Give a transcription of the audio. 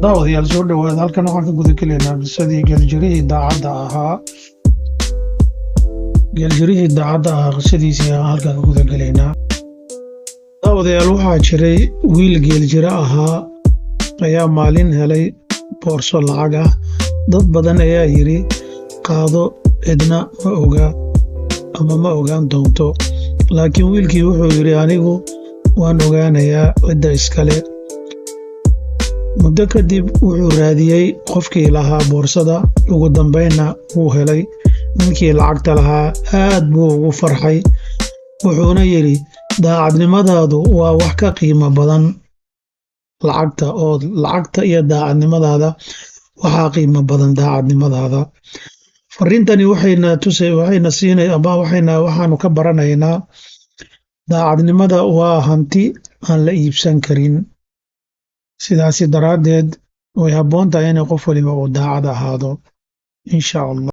daawadayaal soo dhawaada halkan waxaan ka guda gelaynaa qisadii geeljirihii daacadda ahaa qisadiisii aan halkan ka guda gelaynaa. daawadayaal waxaa jiray wiil geeljiro ahaa ayaa maalin helay boorso lacag ah. dad badan ayaa yidhi qaado, cidna ma oga ama ma ogaan doonto, laakiin wiilkii wuxuu yidhi anigu waan ogaanayaa cidda iskale. muddo kadib wuxuu raadiyey qofkii lahaa boorsada, ugu dambaynna wuu helay. ninkii lacagta lahaa aad buu ugu farxay, wuxuuna yidhi daacadnimadaadu waa wax ka qiimo badan lacagta iyo daacadnimadaada waxaa qiimo badan daacadnimadaada. fariintani waxaanu ka baranaynaa daacadnimada waa hanti aan la iibsan karin. sidaasi daraaddeed way habboon tahay in qof waliba uu daacad ahaado insha Allah.